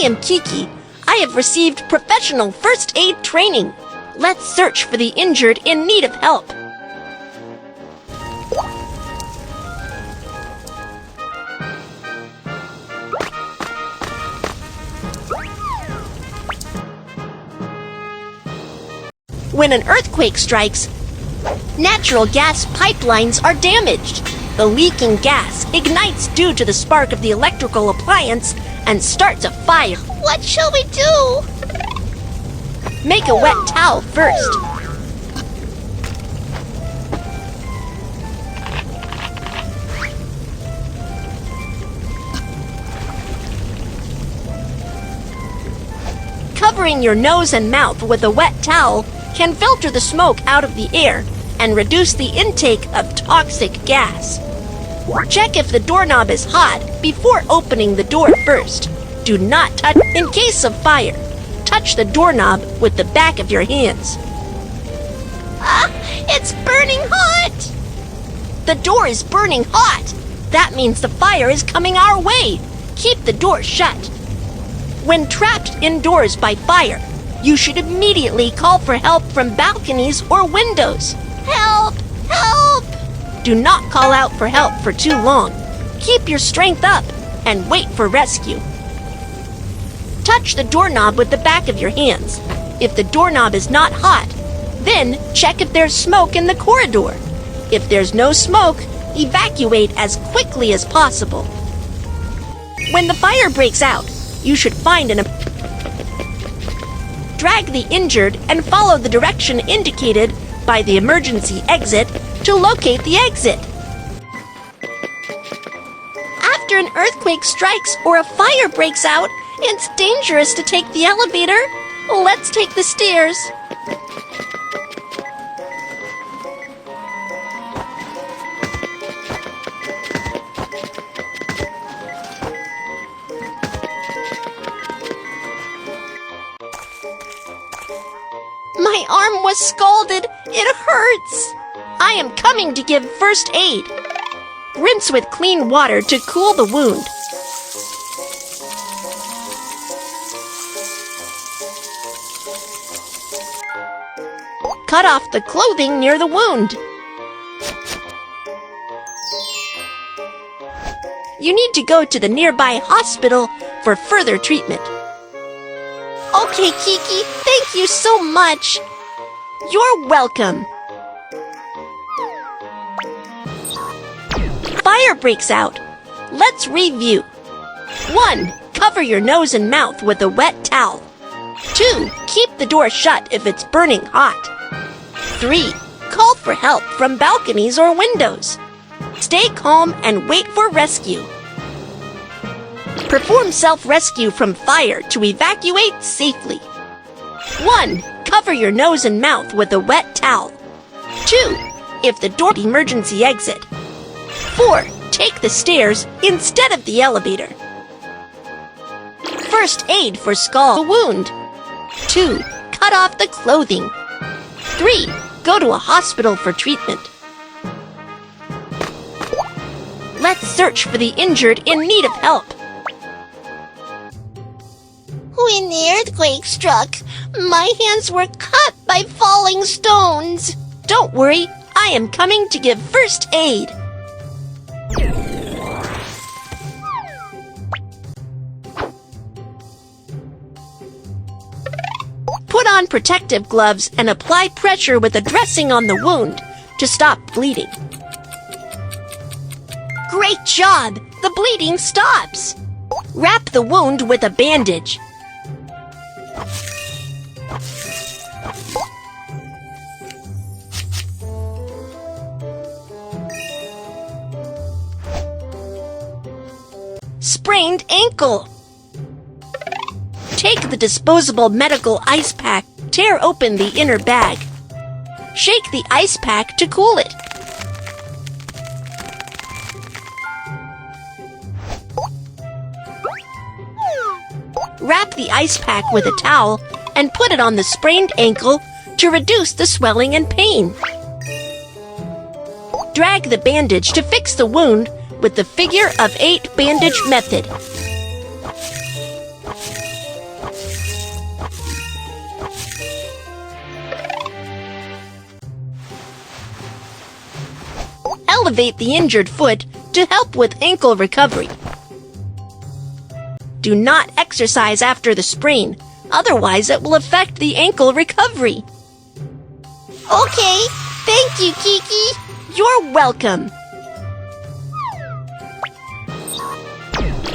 am Kiki. I have received professional first aid training. Let's search for the injured in need of help. When an earthquake strikes, natural gas pipelines are damaged. The leaking gas ignites due to the spark of the electrical appliance and starts a fire. What shall we do? Make a wet towel first. Covering your nose and mouth with a wet towel can filter the smoke out of the air and reduce the intake of toxic gas. Check if the doorknob is hot before opening the door first. Do not touch. In case of fire, touch the doorknob with the back of your hands. It's burning hot! The door is burning hot. That means the fire is coming our way. Keep the door shut. When trapped indoors by fire, you should immediately call for help from balconies or windows. Help! Help! Do not call out for help for too long. Keep your strength up and wait for rescue. Touch the doorknob with the back of your hands. If the doorknob is not hot, then check if there's smoke in the corridor. If there's no smoke, evacuate as quickly as possible. When the fire breaks out, you should find drag the injured and follow the direction indicated by the emergency exit to locate the exit. After an earthquake strikes or a fire breaks out, it's dangerous to take the elevator. Let's take the stairs. My arm was scalded. It hurts. I am coming to give first aid. Rinse with clean water to cool the wound. Cut off the clothing near the wound. You need to go to the nearby hospital for further treatment. Okay, Kiki, thank you so much. You're welcome. Fire breaks out. Let's review. 1. Cover your nose and mouth with a wet towel. 2. Keep the door shut if it's burning hot. 3. Call for help from balconies or windows. Stay calm and wait for rescue. Perform self-rescue from fire to evacuate safely. 1. Cover your nose and mouth with a wet towel. 2. If the door emergency exit. 4. Take the stairs instead of the elevator. First aid for scald wound. 2. Cut off the clothing. 3. Go to a hospital for treatment. Let's search for the injured in need of help. When the earthquake struck, my hands were cut by falling stones. Don't worry, I am coming to give first aid. Put on protective gloves and apply pressure with a dressing on the wound to stop bleeding. Great job! The bleeding stops. Wrap the wound with a bandage. Sprained ankle. Take the disposable medical ice pack, tear open the inner bag. Shake the ice pack to cool it. Wrap the ice pack with a towel and put it on the sprained ankle to reduce the swelling and pain. Drag the bandage to fix the wound with the figure of 8 bandage method. elevate the injured foot to help with ankle recovery. Do not exercise after the sprain, otherwise it will affect the ankle recovery. Okay, thank you, Kiki. You're welcome.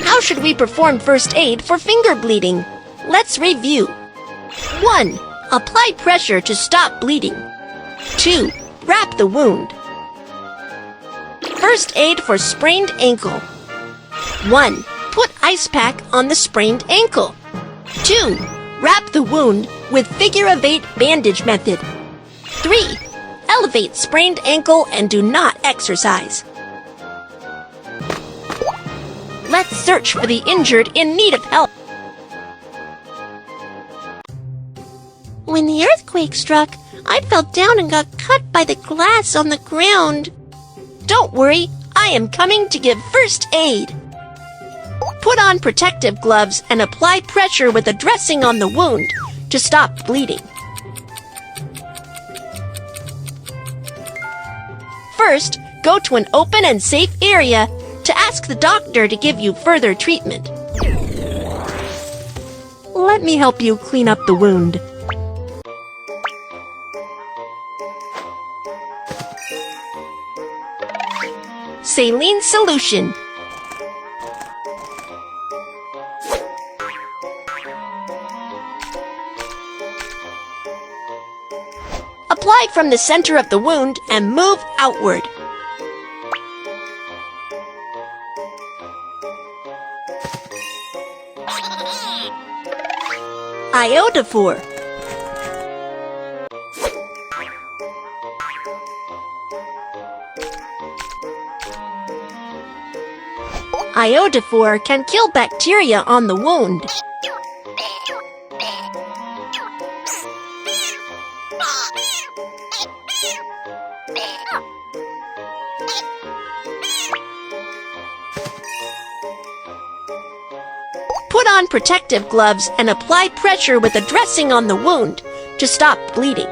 How should we perform first aid for finger bleeding? Let's review. 1. Apply pressure to stop bleeding. 2. Wrap the wound. First aid for sprained ankle. 1. Put ice pack on the sprained ankle. 2. Wrap the wound with figure-of-8 bandage method. 3. Elevate sprained ankle and do not exercise. Let's search for the injured in need of help. When the earthquake struck, I fell down and got cut by the glass on the ground. Don't worry, I am coming to give first aid. Put on protective gloves and apply pressure with a dressing on the wound to stop bleeding. First, go to an open and safe area to ask the doctor to give you further treatment. Let me help you clean up the wound. Saline solution. Apply from the center of the wound and move outward. Iodophor. Iodophor can kill bacteria on the wound. Put on protective gloves and apply pressure with a dressing on the wound to stop bleeding.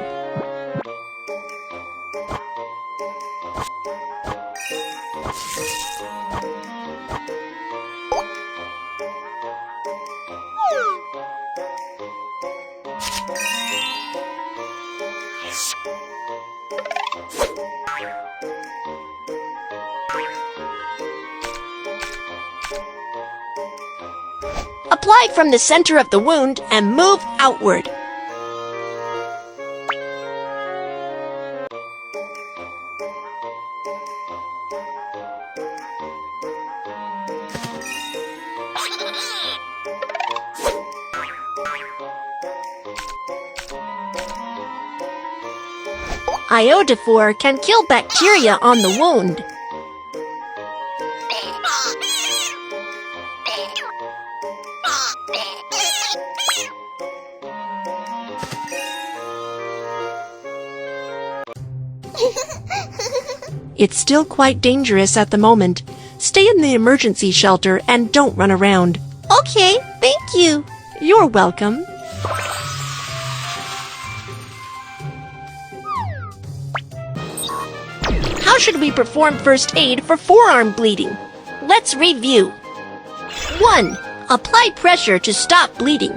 Apply from the center of the wound and move outward. Iodophor can kill bacteria on the wound. It's still quite dangerous at the moment. Stay in the emergency shelter and don't run around. Okay, thank you. You're welcome. How should we perform first aid for forearm bleeding? Let's review. 1. Apply pressure to stop bleeding.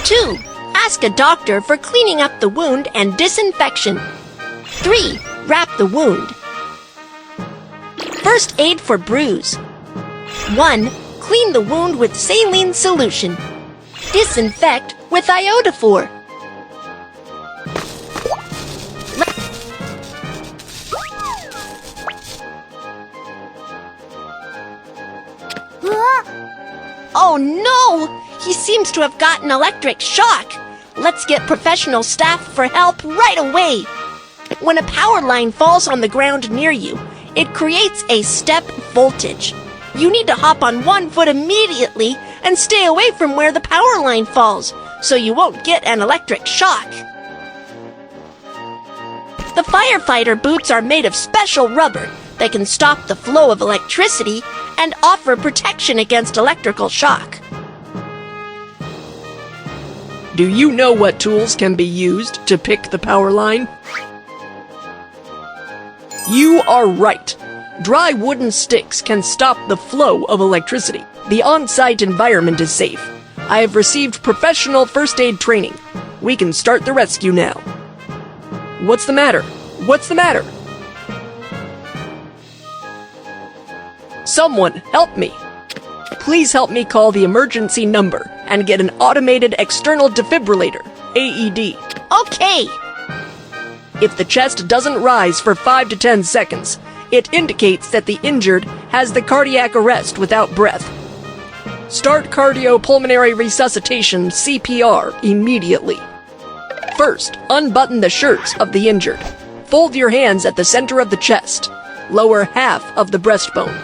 2. Ask a doctor for cleaning up the wound and disinfection. 3. Wrap the wound. First aid for bruise. 1. Clean the wound with saline solution. Disinfect with iodophor. Oh no! He seems to have gotten electric shock. Let's get professional staff for help right away. When a power line falls on the ground near you, it creates a step voltage. You need to hop on one foot immediately and stay away from where the power line falls, so you won't get an electric shock. The firefighter boots are made of special rubber that can stop the flow of electricity and offer protection against electrical shock. Do you know what tools can be used to pick the power line? You are right. Dry wooden sticks can stop the flow of electricity. The on-site environment is safe. I have received professional first aid training. We can start the rescue now. What's the matter? What's the matter? Someone help me. Please help me call the emergency number and get an automated external defibrillator, AED. Okay. If the chest doesn't rise for 5 to 10 seconds, it indicates that the injured has the cardiac arrest without breath. Start cardiopulmonary resuscitation, CPR, immediately. First, unbutton the shirts of the injured. Fold your hands at the center of the chest. Lower half of the breastbone.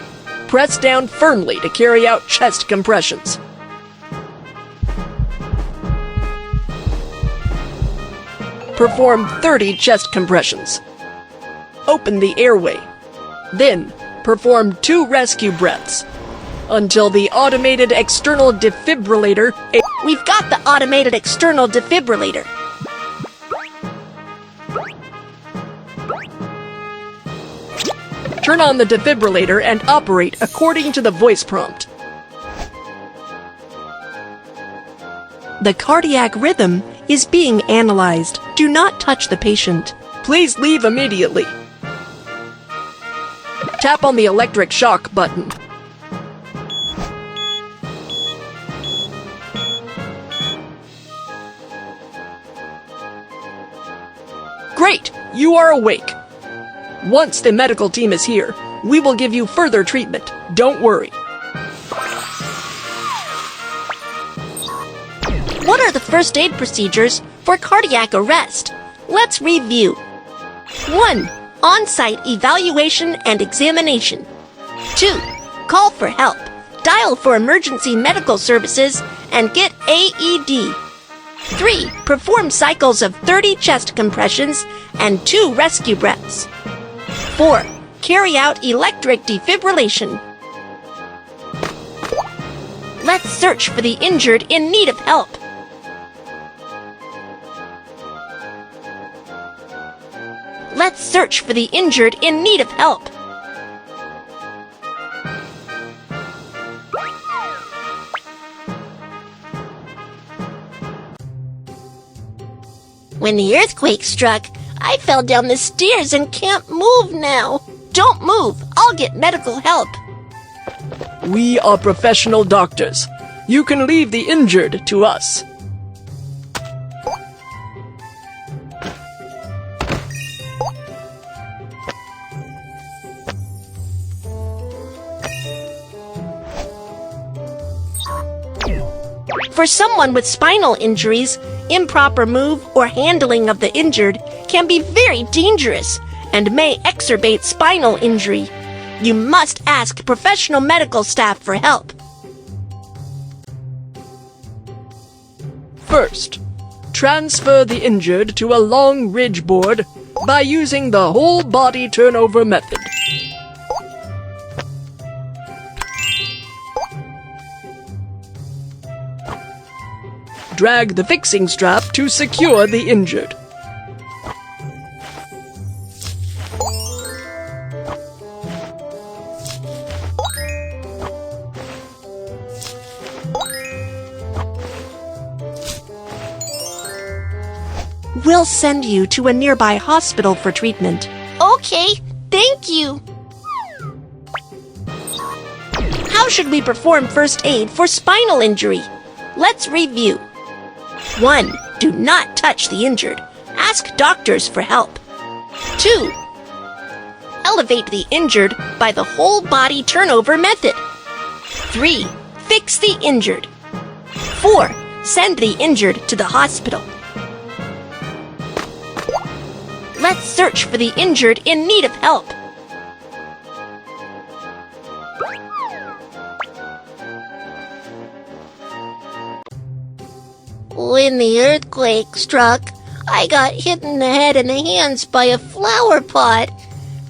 Press down firmly to carry out chest compressions. Perform 30 chest compressions. Open the airway. Then, perform 2 rescue breaths until the automated external defibrillator... We've got the automated external defibrillator. Turn on the defibrillator and operate according to the voice prompt. The cardiac rhythm is being analyzed. Do not touch the patient. Please leave immediately. Tap on the electric shock button. Great! You are awake. Once the medical team is here, we will give you further treatment. Don't worry. What are the first aid procedures for cardiac arrest? Let's review. 1. On-site evaluation and examination. 2. Call for help. Dial for emergency medical services and get AED. 3. Perform cycles of 30 chest compressions and 2 rescue breaths. 4. Carry out electric defibrillation. Let's search for the injured in need of help. Let's search for the injured in need of help. When the earthquake struck, I fell down the stairs and can't move now. Don't move. I'll get medical help. We are professional doctors. You can leave the injured to us. For someone with spinal injuries, improper move or handling of the injured can be very dangerous and may exacerbate spinal injury. You must ask professional medical staff for help. First, transfer the injured to a long ridge board by using the whole body turnover method. Drag the fixing strap to secure the injured. We'll send you to a nearby hospital for treatment. Okay, thank you. How should we perform first aid for spinal injury? Let's review. 1. Do not touch the injured. Ask doctors for help. 2. Elevate the injured by the whole body turnover method. 3. Fix the injured. 4. Send the injured to the hospital. Let's search for the injured in need of help. When the earthquake struck, I got hit in the head and the hands by a flower pot.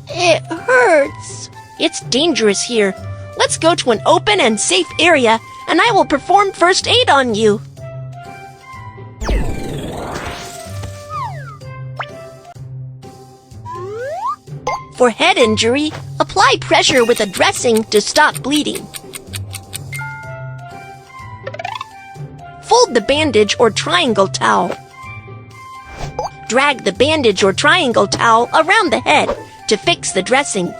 It hurts. It's dangerous here. Let's go to an open and safe area, and I will perform first aid on you. For head injury, apply pressure with a dressing to stop bleeding. Fold the bandage or triangle towel. Drag the bandage or triangle towel around the head to fix the dressing.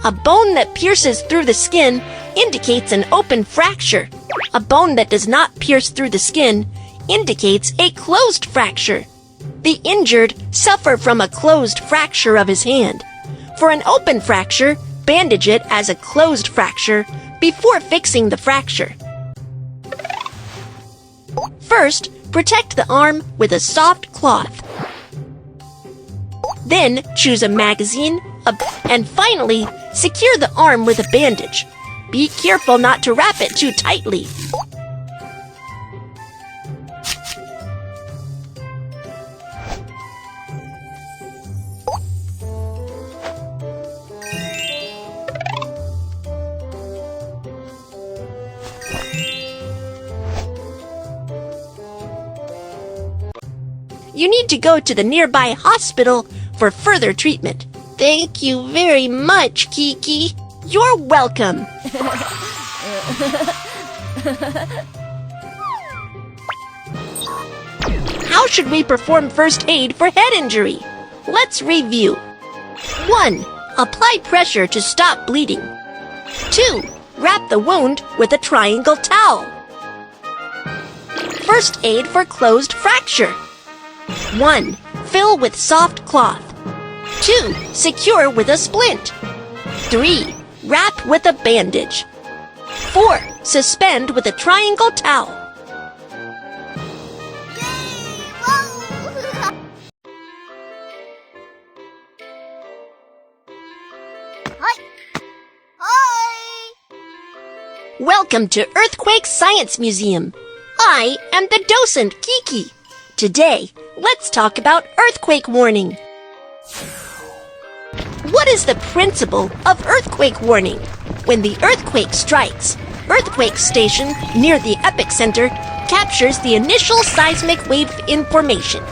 A bone that pierces through the skin indicates an open fracture. A bone that does not pierce through the skin indicates a closed fracture. The injured suffer from a closed fracture of his hand. For an open fracture, bandage it as a closed fracture before fixing the fracture. First, protect the arm with a soft cloth. Then, choose a magazine, and finally, secure the arm with a bandage. Be careful not to wrap it too tightly. You need to go to the nearby hospital for further treatment. Thank you very much, Kiki. You're welcome. How should we perform first aid for head injury? Let's review. 1. Apply pressure to stop bleeding. 2. Wrap the wound with a triangle towel. First aid for closed fracture. 1. Fill with soft cloth. 2. Secure with a splint. 3. Wrap with a bandage. 4. Suspend with a triangle towel. Welcome to Earthquake Science Museum. I am the docent, Kiki. Today, let's talk about earthquake warning. What is the principle of earthquake warning? When the earthquake strikes, earthquake station near the epicenter captures the initial seismic wave information.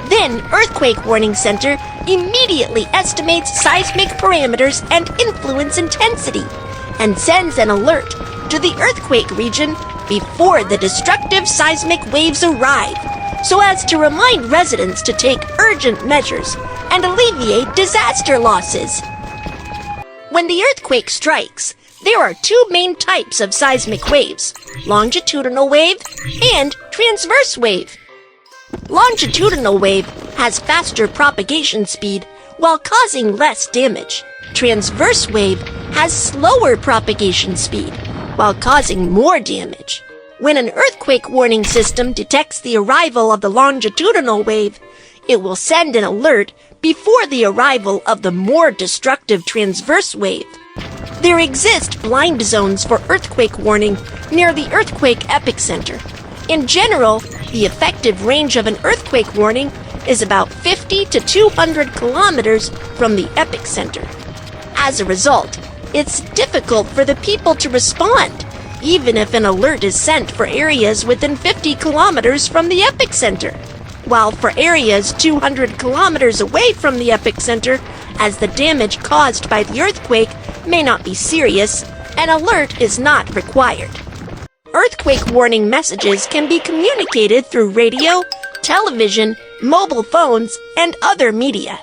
Then earthquake warning center immediately estimates seismic parameters and influence intensity and sends an alert to the earthquake region before the destructive seismic waves arrive, so as to remind residents to take urgent measures and alleviate disaster losses. When the earthquake strikes, there are two main types of seismic waves: longitudinal wave and transverse wave. Longitudinal wave has faster propagation speed while causing less damage. Transverse wave has slower propagation speed while causing more damage. When an earthquake warning system detects the arrival of the longitudinal wave, it will send an alert before the arrival of the more destructive transverse wave. There exist blind zones for earthquake warning near the earthquake epicenter. In general, the effective range of an earthquake warning is about 50 to 200 kilometers from the epicenter. As a result, it's difficult for the people to respond, even if an alert is sent for areas within 50 kilometers from the epicenter. While for areas 200 kilometers away from the epicenter, as the damage caused by the earthquake may not be serious, an alert is not required. Earthquake warning messages can be communicated through radio, television, mobile phones, and other media.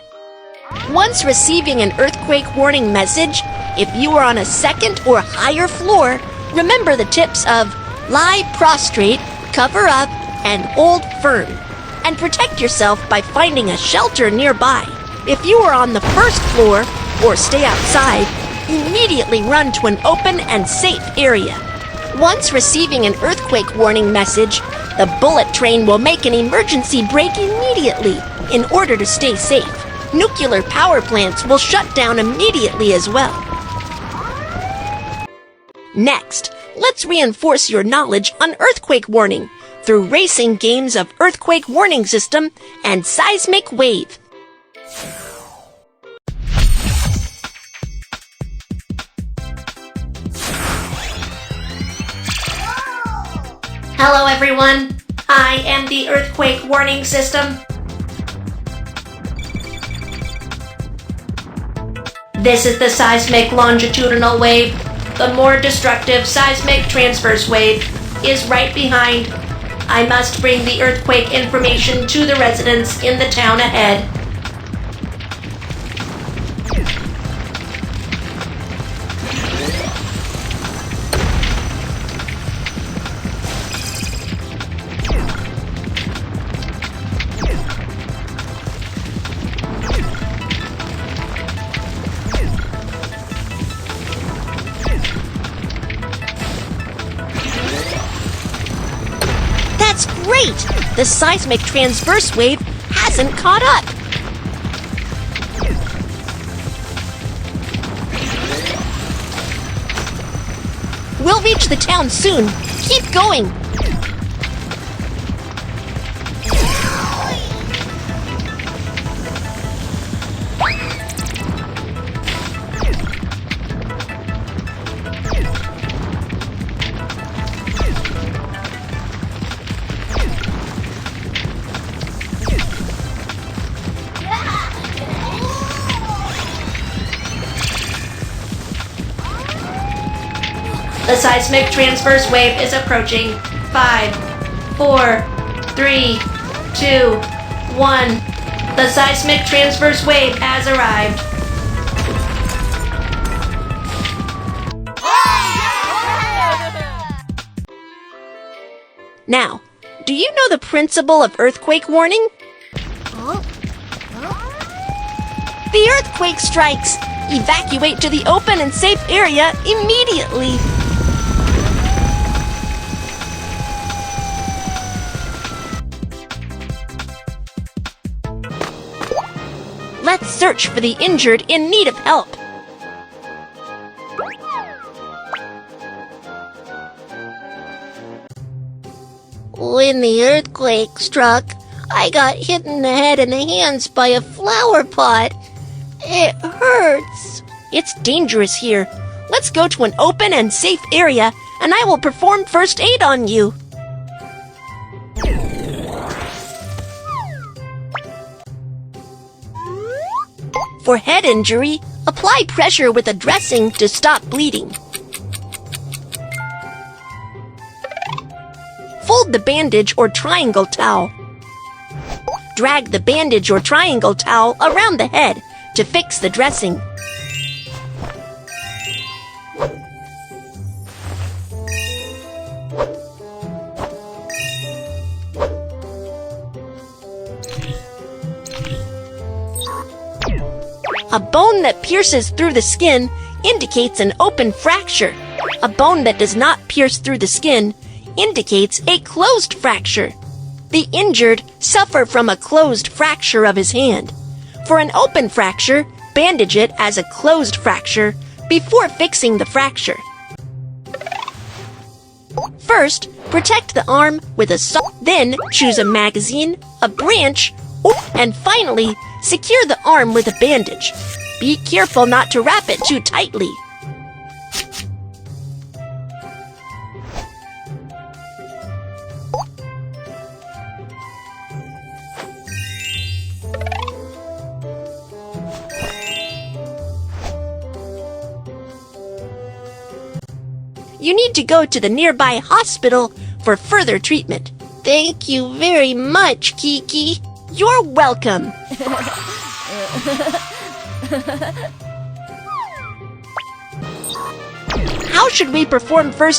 Once receiving an earthquake warning message, if you are on a second or higher floor, remember the tips of lie prostrate, cover up, and hold firm, and protect yourself by finding a shelter nearby. If you are on the first floor or stay outside, immediately run to an open and safe area. Once receiving an earthquake warning message, the bullet train will make an emergency brake immediately in order to stay safe. Nuclear power plants will shut down immediately as well. Next, let's reinforce your knowledge on earthquake warning through racing games of earthquake warning system and seismic wave. Hello, everyone. I am the earthquake warning system. This is the seismic longitudinal wave. The more destructive seismic transverse wave is right behind. I must bring the earthquake information to the residents in the town ahead. That's great! The seismic transverse wave hasn't caught up. We'll reach the town soon. Keep going. The seismic transverse wave is approaching. 5, 4, 3, 2, 1. The seismic transverse wave has arrived. Now, do you know the principle of earthquake warning? The earthquake strikes. Evacuate to the open and safe area immediately. Let's search for the injured in need of help. When the earthquake struck, I got hit in the head and the hands by a flower pot. It hurts. It's dangerous here. Let's go to an open and safe area, and I will perform first aid on you. For head injury, apply pressure with a dressing to stop bleeding. Fold the bandage or triangle towel. Drag the bandage or triangle towel around the head to fix the dressing. A bone that pierces through the skin indicates an open fracture. A bone that does not pierce through the skin indicates a closed fracture. The injured suffer from a closed fracture of his hand. For an open fracture, bandage it as a closed fracture before fixing the fracture. First, protect the arm with a saw. Then choose a magazine, a branch, and finally, secure the arm with a bandage. Be careful not to wrap it too tightly. You need to go to the nearby hospital for further treatment. Thank you very much, Kiki. You're welcome. How should we perform first